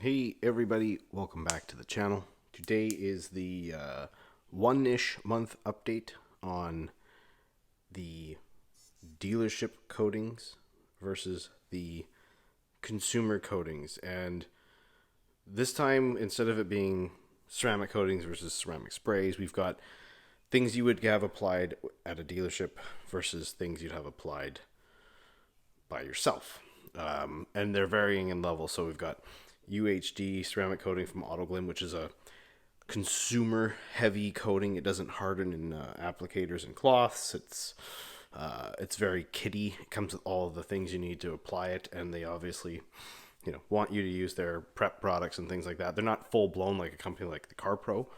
Hey everybody, welcome back to the channel. Today is the one-ish month update on the dealership coatings versus the consumer coatings. And this time, instead of it being ceramic coatings versus ceramic sprays, we've got things you would have applied at a dealership versus things you'd have applied by yourself. And they're varying in level. So we've got UHD ceramic coating from Autoglym, which is a consumer heavy coating. It doesn't harden in applicators and cloths. It's very kiddie. It comes with all of the things you need to apply it, and they obviously want you to use their prep products and things like that. They're not full blown like a company like the CarPro,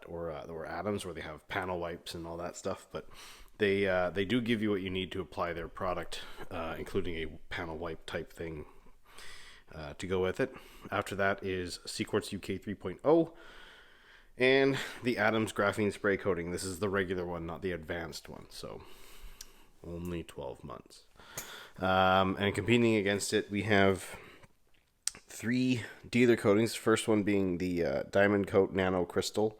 or Adams, where they have panel wipes and all that stuff, but they do give you what you need to apply their product, including a panel wipe type thing to go with it. After that is Sequartz UK 3.0 and the Adams graphene spray coating. This is the regular one, not the advanced one, so only 12 months. And competing against it, we have three dealer coatings. First one being the Diamond Coat Nano Crystal.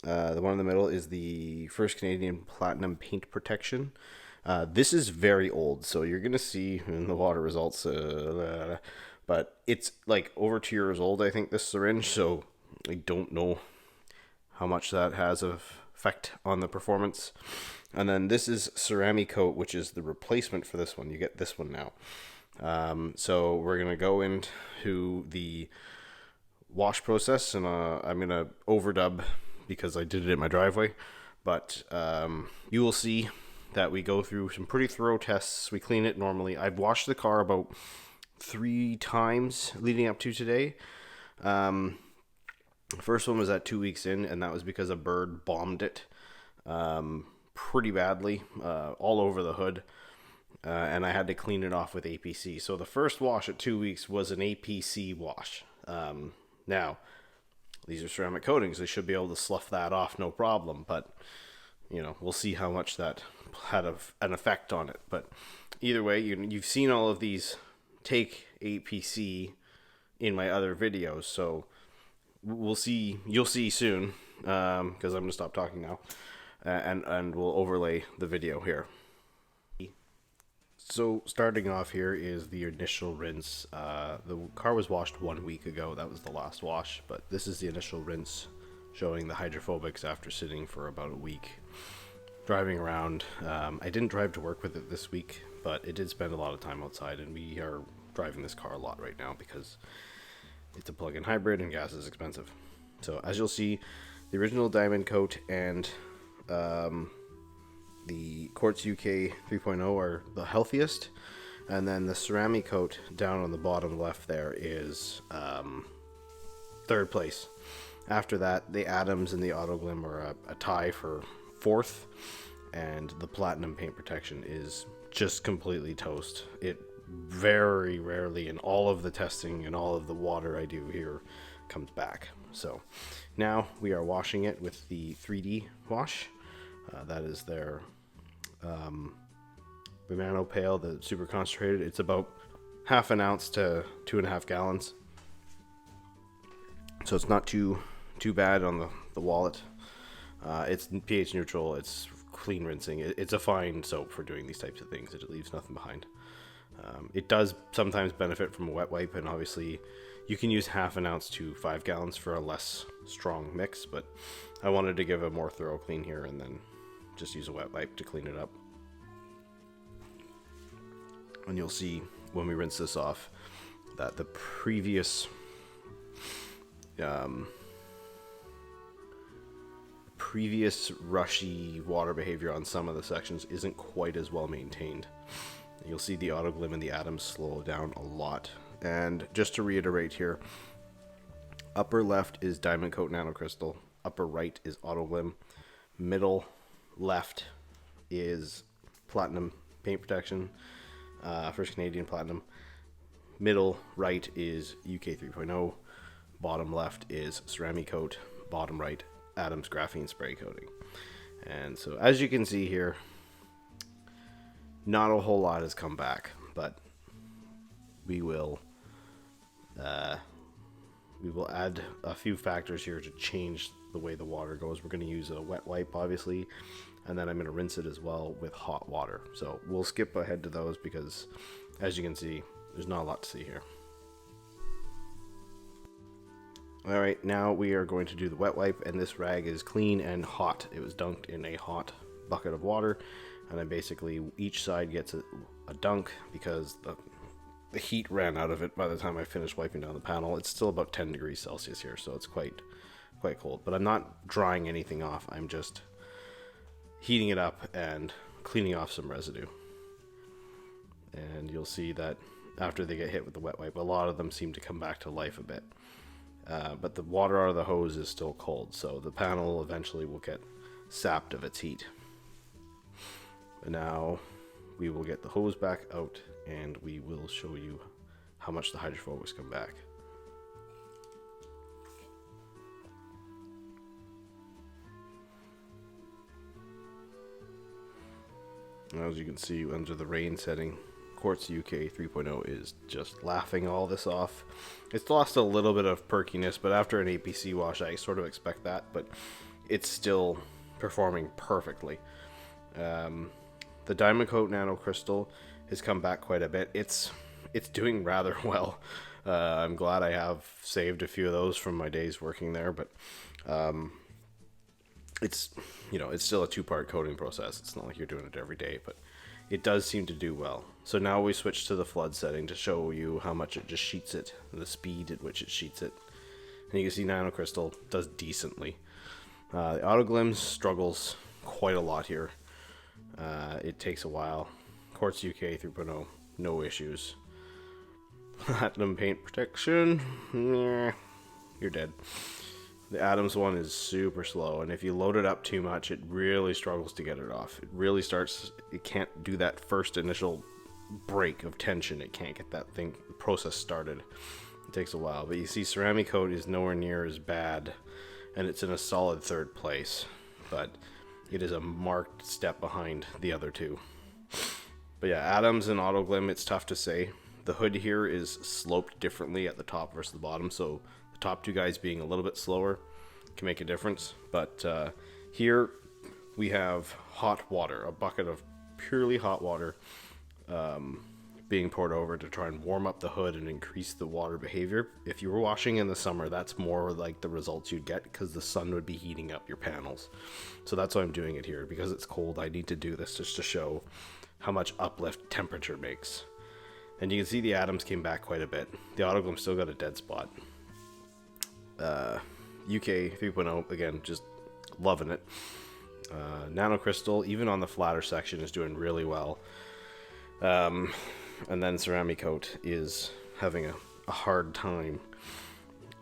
The one in the middle is the First Canadian Platinum Paint Protection. This is very old, so you're going to see in the water results, but it's like over 2 years old, I think, this syringe, so I don't know how much that has of effect on the performance. And then this is Ceramic Coat, which is the replacement for this one. You get this one now. So we're going to go into the wash process, and I'm going to overdub because I did it in my driveway, but you will see that we go through some pretty thorough tests. We clean it normally. I've washed the car about 3 times leading up to today. First one was at 2 weeks in, and that was because a bird bombed it pretty badly all over the hood, and I had to clean it off with APC. So the first wash at 2 weeks was an APC wash. Now, these are ceramic coatings. They should be able to slough that off no problem, but we'll see how much that had an effect on it. But either way, you've seen all of these take APC in my other videos, so we'll see. You'll see soon, because I'm gonna stop talking now, and we'll overlay the video here. So starting off here is the initial rinse. The car was washed 1 week ago. That was the last wash, but this is the initial rinse showing the hydrophobics after sitting for about a week. Driving around. I didn't drive to work with it this week, but it did spend a lot of time outside, and we are driving this car a lot right now because it's a plug-in hybrid and gas is expensive. So as you'll see, the original Diamond Coat and the Quartz UK 3.0 are the healthiest, and then the Ceramic Coat down on the bottom left there is third place. After that, the Adams and the Autoglym are a tie for fourth, and the Platinum Paint Protection is just completely toast. It very rarely, in all of the testing and all of the water I do here, comes back. So now we are washing it with the 3D wash. That is their Banana Pail, the super concentrated. It's about half an ounce to 2.5 gallons. So it's not too bad on the wallet. It's pH neutral. It's clean rinsing. It's a fine soap for doing these types of things. It leaves nothing behind. It does sometimes benefit from a wet wipe, and obviously you can use half an ounce to 5 gallons for a less strong mix, but I wanted to give a more thorough clean here and then just use a wet wipe to clean it up. And you'll see when we rinse this off that the previous rushy water behavior on some of the sections isn't quite as well maintained. You'll see the Autoglym and the Adams slow down a lot. And just to reiterate here, upper left is Diamond Coat Nano Crystal, upper right is Autoglym, middle left is Platinum Paint Protection, First Canadian Platinum, middle right is UK 3.0, bottom left is Ceramic Coat, bottom right Adams Graphene Spray Coating. And so as you can see here, not a whole lot has come back, but we will we will add a few factors here to change the way the water goes. We're going to use a wet wipe, obviously, and then I'm going to rinse it as well with hot water. So we'll skip ahead to those because, as you can see, there's not a lot to see here. Alright, now we are going to do the wet wipe, and this rag is clean and hot. It was dunked in a hot bucket of water, and then basically each side gets a dunk because the heat ran out of it by the time I finished wiping down the panel. It's still about 10 degrees Celsius here, so it's quite cold. But I'm not drying anything off. I'm just heating it up and cleaning off some residue. And you'll see that after they get hit with the wet wipe, a lot of them seem to come back to life a bit. But the water out of the hose is still cold, so the panel eventually will get sapped of its heat. And now we will get the hose back out, and we will show you how much the hydrophobics come back. As you can see, under the rain setting, Quartz UK 3.0 is just laughing all this off. It's lost a little bit of perkiness, but after an APC wash, I sort of expect that, but it's still performing perfectly. The Diamond Coat Nano Crystal has come back quite a bit. It's doing rather well. I'm glad I have saved a few of those from my days working there, but it's still a two-part coating process. It's not like you're doing it every day, but it does seem to do well. So now we switch to the flood setting to show you how much it just sheets it, and the speed at which it sheets it. And you can see Nano Crystal does decently. The Auto Glims struggles quite a lot here. It takes a while. Quartz UK 3.0, no issues. Platinum paint protection, you're dead. The Adams one is super slow, and if you load it up too much, it really struggles to get it off. It can't do that first initial break of tension. It can't get that process started. It takes a while, but you see Ceramic Coat is nowhere near as bad, and it's in a solid third place, but it is a marked step behind the other two. But yeah, Adams and Auto Glim, it's tough to say. The hood here is sloped differently at the top versus the bottom, so the top two guys being a little bit slower can make a difference. But here we have hot water, a bucket of purely hot water being poured over to try and warm up the hood and increase the water behavior. If you were washing in the summer, that's more like the results you'd get because the sun would be heating up your panels. So that's why I'm doing it here. Because it's cold, I need to do this just to show how much uplift temperature makes. And you can see the Adams came back quite a bit. The Auto Glim still got a dead spot. UK 3.0, again, just loving it. Nano Crystal, even on the flatter section, is doing really well. And then Ceramic Coat is having a hard time.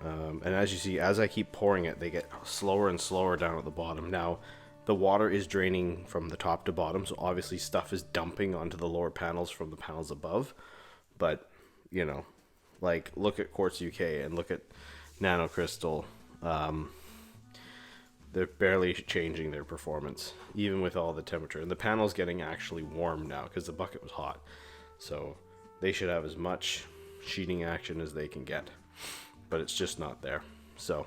And as you see, as I keep pouring it, they get slower and slower down at the bottom. Now, the water is draining from the top to bottom, so obviously stuff is dumping onto the lower panels from the panels above. But, like, look at Quartz UK and look at Nano Crystal. They're barely changing their performance, even with all the temperature. And the panel's getting actually warm now because the bucket was hot. So they should have as much sheeting action as they can get. But it's just not there. So,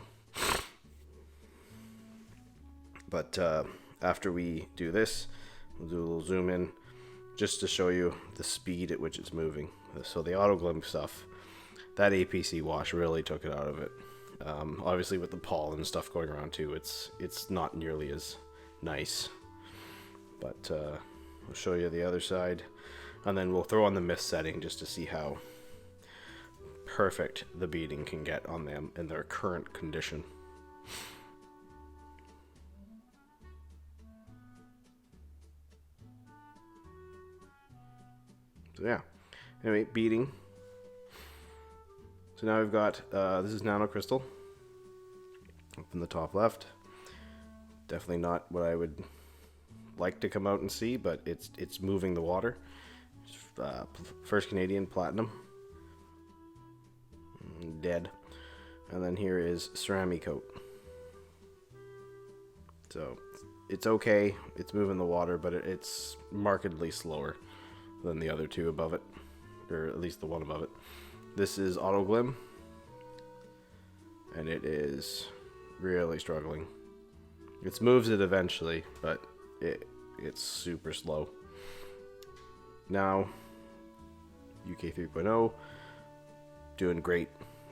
but after we do this, we'll do a little zoom in just to show you the speed at which it's moving. So the Auto Glim stuff, that APC wash really took it out of it. Obviously with the pollen and stuff going around too, it's not nearly as nice. But I'll show you the other side, and then we'll throw on the mist setting just to see how perfect the beading can get on them in their current condition. So yeah, anyway, beading. So now we've got, this is Nano Crystal up in the top left. Definitely not what I would like to come out and see, but it's moving the water. First Canadian Platinum. Dead. And then here is Ceramic Coat. So it's okay, it's moving the water, but it's markedly slower than the other two above it, or at least the one above it. This is Auto Glim. and it is really struggling. It moves it eventually, but it's super slow. Now, UK 3.0, doing great.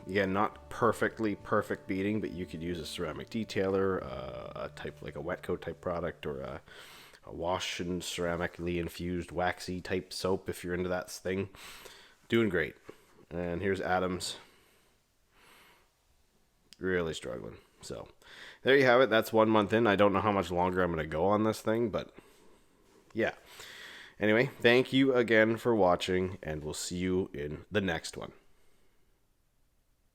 Again, not perfectly perfect beading, but you could use a ceramic detailer, a type like a wet coat type product, or a wash and ceramically infused waxy type soap if you're into that thing. Doing great. And here's Adam's. Really struggling. So there you have it. That's 1 month in. I don't know how much longer I'm going to go on this thing, but yeah. Anyway, thank you again for watching, and we'll see you in the next one.